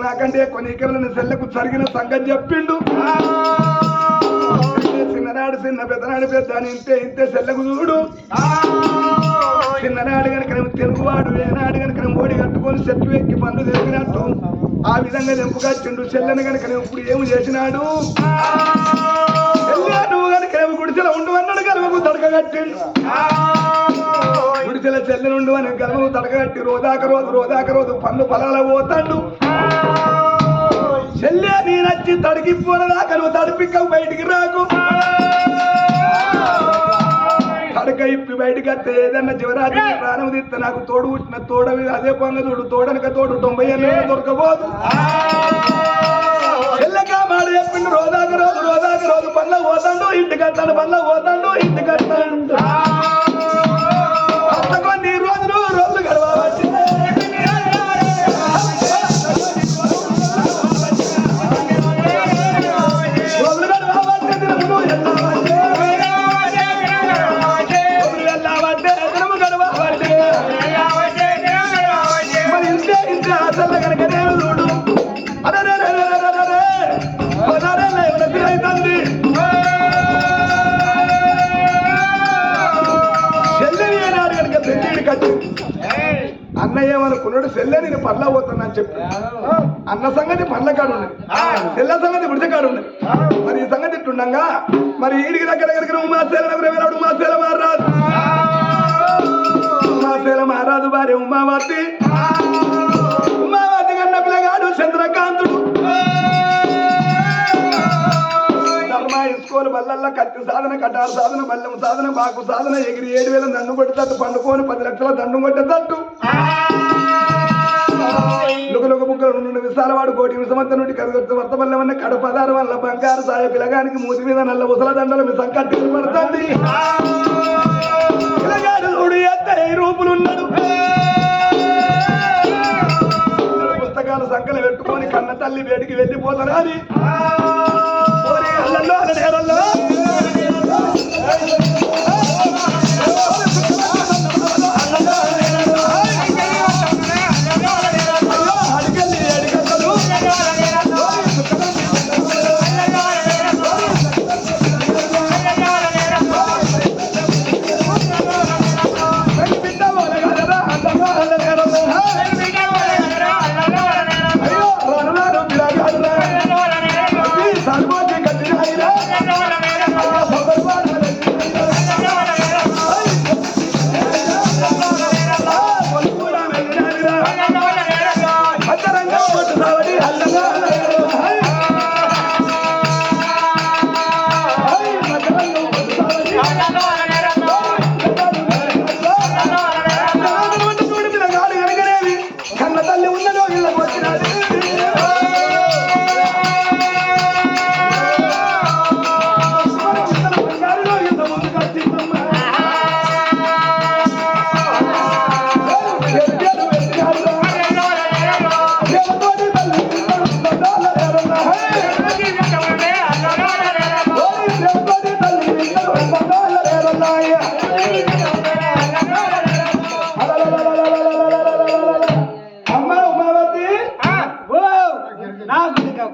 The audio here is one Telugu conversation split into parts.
నాకంటే కొనికెవలని సెల్లకు జరిగిన సంగతి చెప్పిండు. చిన్ననాడు చిన్న పెద్దనాడు పెద్ద అని ఇంతే సెల్లకు చూడు. చిన్ననాడు కనుక తెలుగువాడు ఏనాడు కనుక ఓడి కట్టుకొని చెట్టు ఎక్కి పనులు తిరిగినట్టు ఆ విధంగా తెంపుకొచ్చిండు. చెల్లని కనుక ఇప్పుడు ఏమి చేసినాడు? నువ్వు కనుక గుడిసెల ఉండు అన్నాడు. గర్వకు తడకగట్టిండు. గుడిసెల చెల్లెనుండు అని గర్వకు తడకగట్టి రోజాక రోజు పనులు పొలాల పోతాడు. చెల్లె నీ నచ్చి తడికిపోనదాకా నువ్వు తడిపిక్క బయటికి రాకు. తడక ఇప్పి బయటికి వస్తే ఏదన్నా శివరాత్రి ప్రాణం తీస్తే నాకు తోడు పుట్టిన తోడవి అదే పొంగ చూడు తోడనక తోడు 90 ఏళ్ళు దొరకబోదు. చెల్లెగా మాట చెప్పిండు. రోజాక రోజు పనులకు పోతాడు. ఇంటికి వస్తాడు. పనులకు పోతాడు. ఇంటికి వస్తాడు. కొన్ని రోజులు గడవాలి. అన్నయ్య ఏమనుకున్నాడు? సెల్లె నేను పర్ల పోతానని చెప్పి అన్న సంగతి పర్ల కాడు ఉన్నది. సెల్ల సంగతి గుడిసె కాడు ఉన్నది. మరి ఈ సంగతి ఇట్టుండగా మరి ఈడికి దగ్గర ఉమాసేల మహారాజు భార్య ఉమావతి కన్న పిల్లగాడు చంద్రకాంతుడు. ఇసుకోలు బల్లల్లా కత్తి సాధన కటారు సాధన బల్లెం సాధన బాకు సాధన ఎగిరి 7,000 దండు కొట్టేటట్టు పండుకొని 10 లక్షల దండు కొట్టేటట్టు లుకలుక బుక్కలు నుండి విశాలవాడు కోటి విషమంత నుండి కరుగొట్టు వర్తబల్లెమన్న కడపదారు వల్ల బంగారు సాయ పిలగానికి మూతి మీద నల్ల ఉసల దండల మిసం కట్టి పడుతుంది. పిలగాడు చూడు ఎంత రూపులున్నాడు. పుస్తకాలు సంకలు పెట్టుకొని కన్న తల్లి వేడికి వెళ్ళిపోతారు అని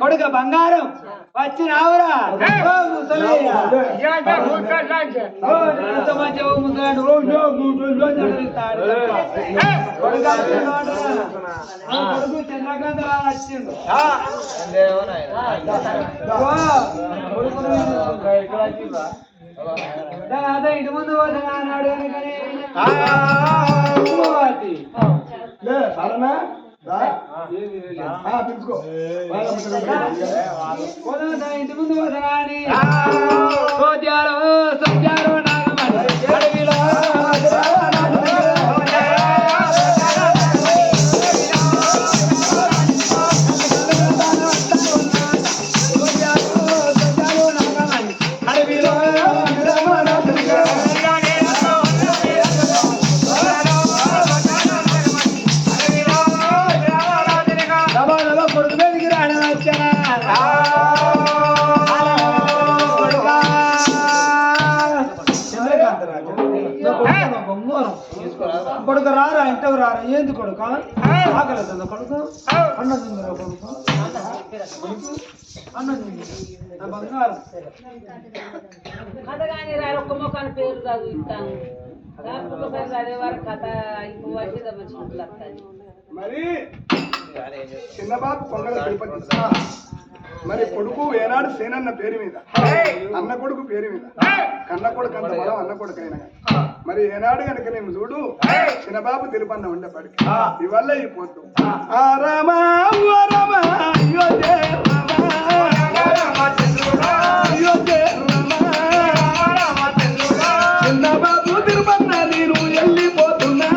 కొడుక బంగారం వచ్చినావురా. చంద్రకాంత్ వచ్చిండు. అదే ఇంటి ముందు పోతున్నా అన్నాడు. ఇంటి ముందు పోతున్నా అని సోద్యాలు అడవిలో కొడుకు రారా ఇంటకు రారా ఏంది కొడుకు ఆకలేదా కొడుకు అన్నం తిందిరా కొడుకు అన్నం తింది నా బంగారం కథ కానీ ఒక్క మొక్కని పేరు చదువుతాను ఒక్కసారి చదివే వారు కథ ఇప్పుడు వచ్చేదా మంచిగా వస్తాను మరి చిన్నబాబు కొంగల తిరుపతి మరి కొడుకు ఏనాడు సేనన్న పేరు మీద అన్న కొడుకు పేరు మీద కన్న కొడుకు అంత బలం అన్న కొడుకు అయినా మరి ఏనాడు కనుక నేను చూడు చిన్నబాబు తిరుపన్న ఉండేప్పటికి ఇవల్ల ఈ పొద్దు చిన్నబాబు తిరుపన్న నేను వెళ్ళిపోతున్నా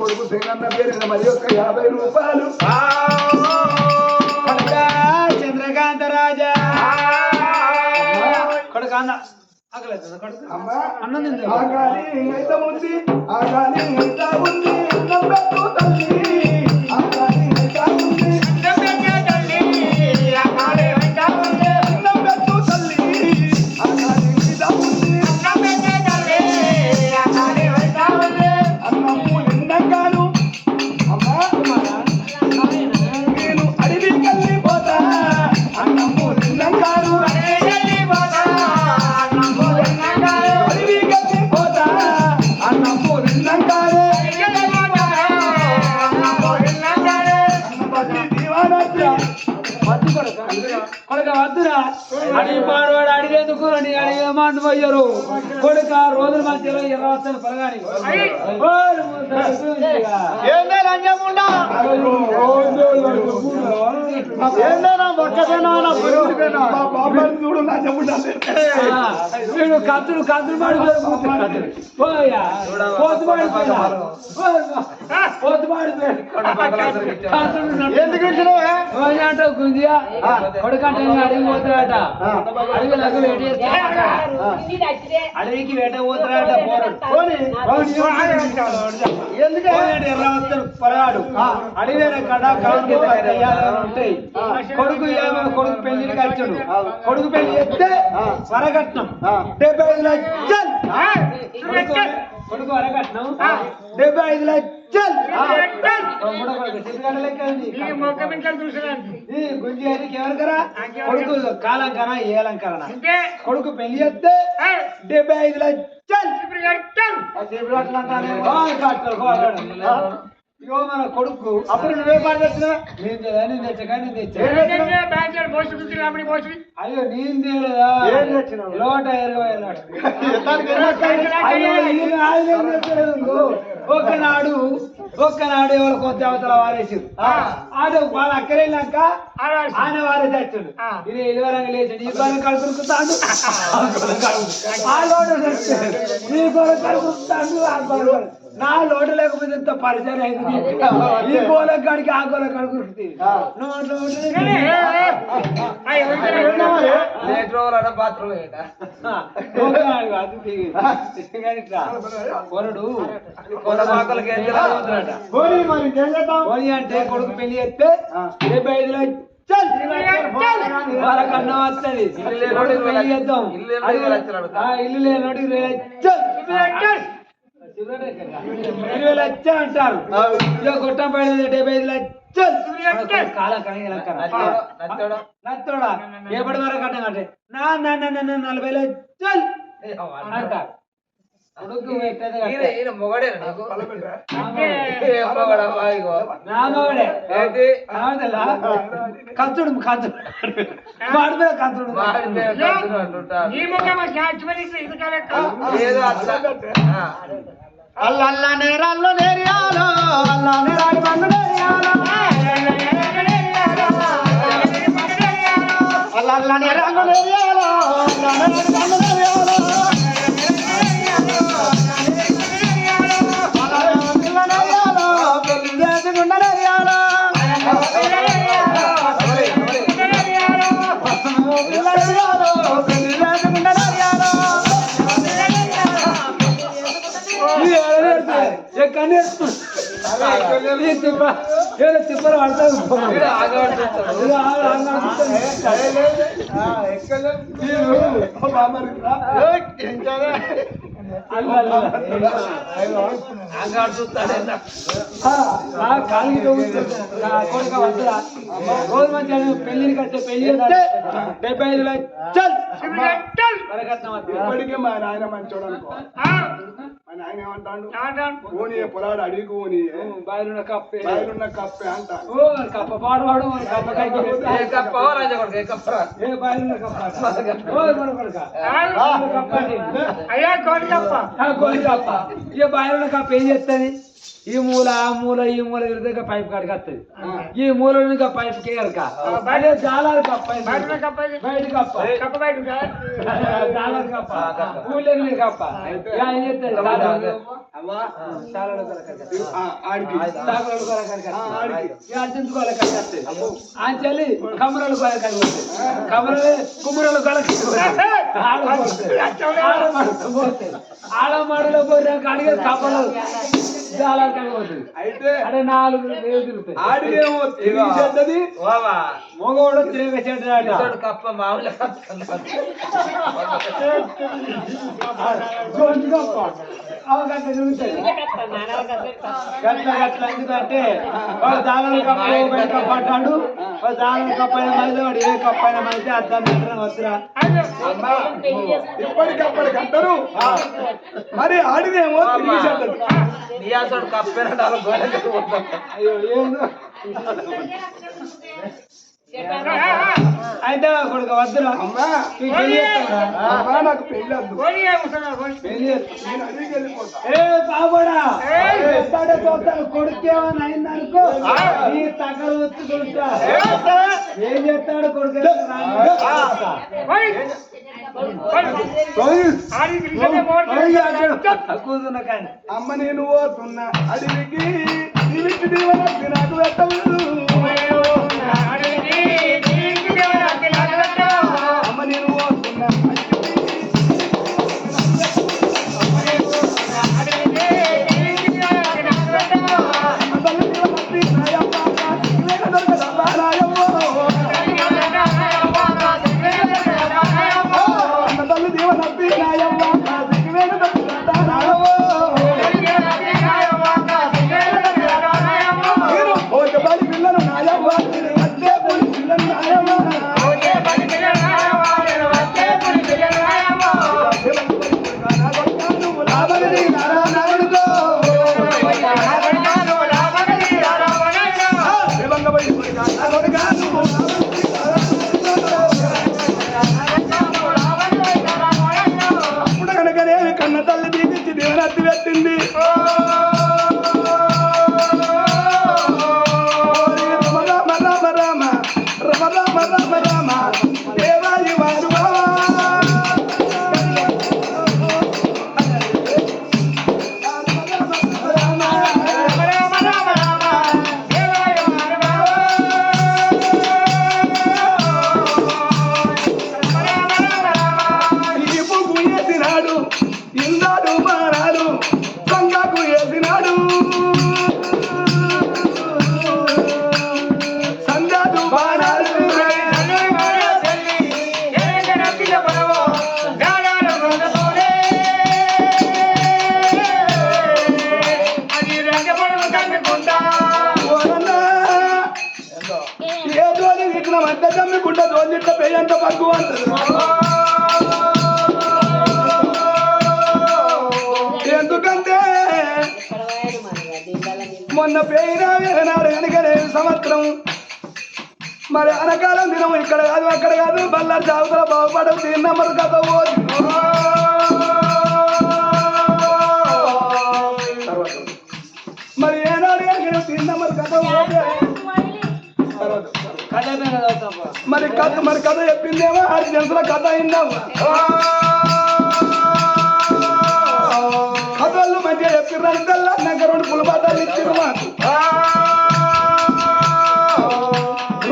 కొడుకు సేనన్న పేరు మరి ఒక 50 రూపాయలు చంద్రకాంత రాజా కొడుకు అన్న ఆకలేదు కొడుకు అన్నం తింది ఆగాలి అయితే ఉంది ఆగాలి అయితే ఉంది నవ్వెత్తు తల్లి ఆగాలి అయితే ఉంది ఆగాలి అయితే ఉంది నవ్వెత్తు తల్లి ఆగాలి అయితే ఉంది ఆగాలి అయితే ఉంది అన్నము నిండంగాను అమ్మా నేను అడివి కల్లిపోతా అన్నము నిండంగాను కొడుక వద్దురా అడిగి పాడవాడు అడిగేందుకు అడిగేమాను పోయారు కొడుక రోజుల మధ్యలో 20 వస్తాను పలగాని చూడు నా వీడు కత్తులు కత్తులు మాడిపోయి పోతు మాడిపోయాడు అంటే గుంజియా కొడుకంటే అడిగి పోతాడట అడిగి లగ్గు వేట అడవికి వేట పోతాడట ఎర్రవస్తాడు పొరగాడు అడిగిన కడ కాళ్ళు ఉంటాయి కొడుకు కొడుకు పెళ్లికి వచ్చాడు కొడుకు పెళ్లి చేస్తే వరకట్నం 75 లక్షలు కొడుకు వరకట్నం 75 లక్షలు గుంజి అడికి ఎవరికరా కొడుకు కాలంకనా ఏలంకరనా కొడుకు పెళ్లి చేస్తే 75 లక్షలు ఇగో మన కొడుకు అప్పుడు నువ్వే పాట తెచ్చినా నేను తెచ్చగా నేను తెచ్చా అయ్యో నేను తేలేదా లోట 20 ఒక్కనాడు ఎవరు కొత్త అవతల వారేసారు ఆడు వాళ్ళ అక్కడేళ్ళాక ఆయన వారేసి వచ్చాడు ఇది ఇదివరంగా లేచాడు ఈ గొర్రె కడుకురుకుతాడు ఆ లోటు నీ గొర్రె కడుకురుకుతాడు ఆ గొర్రె నా లోటు లేకపోతే ఎంత పరిచయం అయింది ఈ గోల కాడికి ఆ గోల కడుకురుకుతుంది అంటే కొడుకు పెళ్లి చేస్తే 75 లక్షలు చల్ వాళ్ళకన్నా వస్తుంది పెళ్లి చేద్దాం ఇల్లు లేనోడు 20 లక్షలు అంటారు ఇక గొట్టం పడి 75 లక్షలు కాలం నత్తోడా ఎప్పటి వరకు అంటే నా 40 లక్షలు అంటారు కంచుడు వాడి మీద కంచుడు అల్లల్ల నేరాల్లో నేరియాలో అల్ల నేరాలు బండు నేరియాలో అల్లల్ల నేరాల్లో నేరియాలో అల్ల నేరాలు బండు నేరియాలో తిప్పలు పడతారు రోజు మంచిగా పెళ్లికి వస్తే పెళ్లి 75 లక్షలు ఇప్పటికే మా నాయన మంచోడు అనుకో మా నాయన ఏమంటాడు ఓని పొలాడు అడిగి ఓని బాయిలున్న కప్పే అంటాడు కప్ప పాడవాడు కప్ప బాయిలున్న కప్ప ఇక బాయిలున్న కప్ప ఏం చేస్తుంది ఈ మూల ఆ మూల ఈ మూల తిరిగితే పైప్ కాడికి వస్తుంది ఈ మూల ఇంకా పైప్ కేరక అదే జాలాలు కప్ప బయట కప్ప జాలాలు కప్ప ఊళ్ళో కప్ప ఏం చేస్తుంది చెల్లి కమరాలు కమరలే కుమ్మరాలు ఆడమాడలో పోయినా కాడిగా కప్పలు జాలాలు కడిగిపోతుంది అయితే అదే 4 తిరుగుతాయి ఆడికేమో చెడ్డది మగవాడు తిరిగి చెడ్డ కప్ప మామూలు అవకాశం జరుగుతుంది గట్ల ఎందుకంటే వాడు దాని కప్ప బయట కప్ప అంటాడు వాడు దాని కప్ప అయిన మధ్య వాడు ఏ కప్ప అయిన మధ్య అర్థాన్ని వస్తురా ఇప్పటికప్పటికి అంటారు మరి ఆడిదేమో తిరిగి చెడ్డది అయ్యో ఏందో అయితే కొడుకు వద్దురా అమ్మా అమ్మా నాకు పెళ్ళి వద్దు ఏ బాబోడా కొడుకేమని అయిందనుకో నీ తగ్గ వచ్చి కొడుతా ఏం చేస్తాడు కొడుకు కూతున్నా కానీ అమ్మ నేను పోతున్నా అడవికి నాకు పెట్టవు అమ్మ నేను పోతున్నా పిల్లలు ఓరన్నా, ఏ జోలి ఇట్లా మధ్య జమ్మికుంటా జోలి ఇట్లా పెయ్యంత పగ్గు అంటారు. ఎందుకంటే మొన్న పేయినా నాడు కనుక సంవత్సరం మరి అనకాలం దినం ఇక్కడ కాదు అక్కడ కాదు బల్లారి జాగ్రత్త బాగుపడవు తిన్నమ్మరు కథ పోదు. మరి ఏనాడు కనుక తిన్నమ్మరు కథ పోతే మరి కథ చెప్పిందేమో 6 జంతుల కథ అయిందమ్మా. కథలు మంచిగా చెప్పిర్రు తెల్ల నాకు 2 పులబాటాలు ఇచ్చిర్రు మాకు.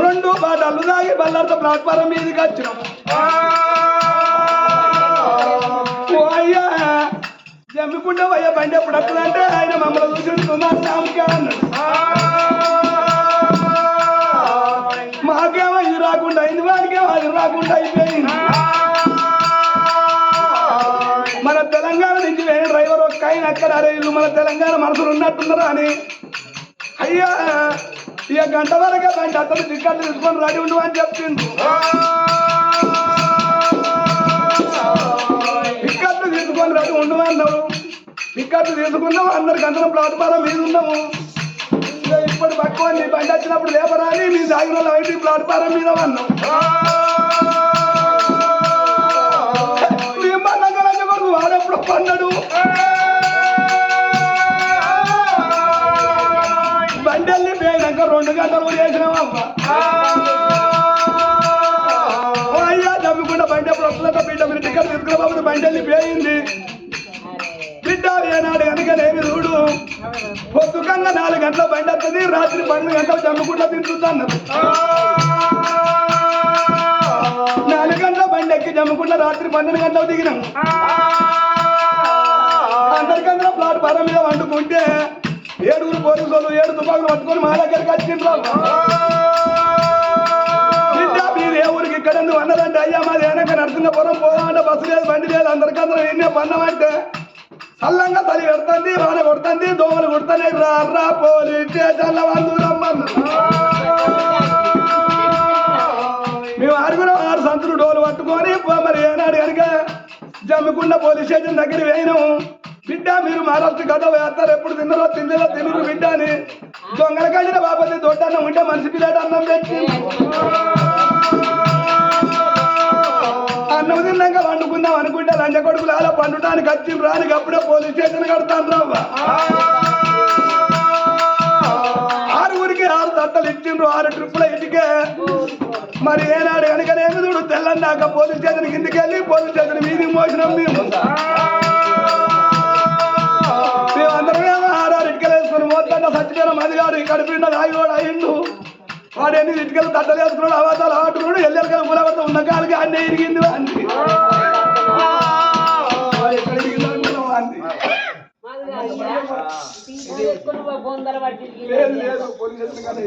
2 బాటాలు తాగి బల్లారితో ప్లాట్ఫారం మీదకి వచ్చినాం. ఓ అయ్యా జమ్మికుంటే అయ్యా బండి ఎప్పుడు వస్తుందంటే ఆయన మమ్మల్ని చూసి నామకే అన్నాడు. మాకేమో ఇది రాకుండా అయింది, వాడికేమో అది రాకుండా అయిపోయింది. మన తెలంగాణ నుంచి వేరే డ్రైవర్ ఒక్క ఆయన అక్కడ అరే ఇల్లు మన తెలంగాణ మనసులు ఉన్నట్టున్నారా అని అయ్యా ఇక గంట వరకే బండి అతను టికెట్లు తీసుకొని రెడీ ఉండు అని చెప్పిండు. టికెట్లు తీసుకొని రెడీ ఉండు అన్నావు. టికెట్లు తీసుకున్నాము, అందరికి అందరం ప్లాట్ఫారం మీద ఉన్నాము. ఇక ఇప్పుడు పక్కువ నీ బండి వచ్చినప్పుడు లేపరాని మీ సాగిన వాళ్ళు ప్లాట్ఫారం మీద అన్నాం. వాడెప్పుడు పన్నాడు బండల్ని పోయినాక 2 గంటలు చేసినామమ్మా. అయ్యా జమ్మికుండా బండి ఎప్పుడు వస్తుందట బిడ్డ మీరు టికెట్ తీసుకురాబోతుంది బండల్ని పోయింది. బిడ్డ ఏనాడు కనుకనేమి చూడు పొద్దుకన్నా 4 గంటల బండి వస్తుంది, రాత్రి 12 గంటలు జమ్మికుండా తింటుంది అన్నారు. 4 గంటల బండి ఎక్కి జమ్ముకుండా రాత్రి 12 గంటలు దిగినాం. అందరికన్నా ప్లాట్ఫారం మీద వండుకుంటే 7 పోలీసు వాళ్ళు 7 తుపాకులు పట్టుకొని మా దగ్గరికి వచ్చిండ్రు. బిడ్డ మీరు ఏ ఊరికి ఇక్కడ ఎందుకు అన్నదంటే అయ్యా మాది వెనక నరసింహపురం పోదామంటే బస్సు లేదు బండి లేదు అందరికందరం ఎన్నే పన్నామంటే చల్లంగా తల్లి పెడుతుంది వాన కొడుతుంది దోమలు కొడుతున్నాయి రా పోలీస్ స్టేషన్ల వాళ్ళు రమ్మన్నారు. మేము 6 సంతులు డోలు పట్టుకొని మరి ఏనాడు కనుక జమ్మికుండ పోలీస్ స్టేషన్ దగ్గర వేయినాము. బిడ్డ మీరు మహారాష్ట్ర కథ వేస్తారు ఎప్పుడు తిన్నరో తినరు బిడ్డ అని దొంగల కలిగిన బాపతి దొడ్డన్నం ఉంటే మనిషి పిల్లట అన్నం పెట్టి అన్నం తిన్నాక వండుకుందాం అనుకుంటే లంచ కొడుకులు అలా పండుటానికి వచ్చిండ్రు రానికి అప్పుడే పోలీస్ స్టేషన్ కడతాను రావ్వ. 6 తట్టలు ఇచ్చిండ్రు 6 ట్రిప్పుల ఇంటికే. మరి ఏనాడు కనుకనేమి చూడు తెల్లన్నాక పోలీస్ స్టేషన్ కిందికి వెళ్ళి పోలీస్ స్టేషన్ మీదికి మోసినాం. మేమందరమేమో 6 ఇటుకలు వేసుకుని మోద్దండ సచ్చిపోయిన మదిగాడు ఇక్కడ పిండ రాయివాడు అయిండు. వాడు 8 ఇటుకలు తట్టలు వేసుకున్నాడు అవతాలు ఆటుకున్నాడు ఎల్లెలకల ములవత ఉన్న కాలికి అన్నీ ఇరిగింది అంది. ఎక్కడ ఇరిగిందో అంది లేదు పోలీస్ స్టేషన్ కదా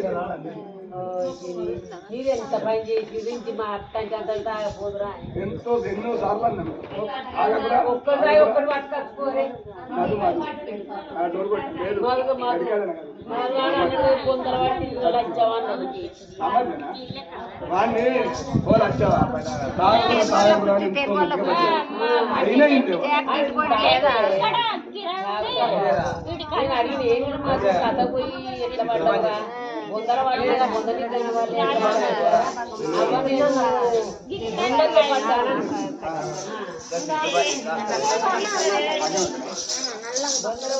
నీరెంత పని చేసి మా అట్టంటే అంత తాగపోదురా ఎన్నో సార్లు అన్నాను. ఒక్కటి పట్టుకోరే కొందరు పట్టి వాడిని వచ్చావా అయినా కథ పోయి ఎట్లా పడ్డా ముందర వాళ్ళు ముందర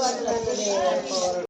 వాళ్ళు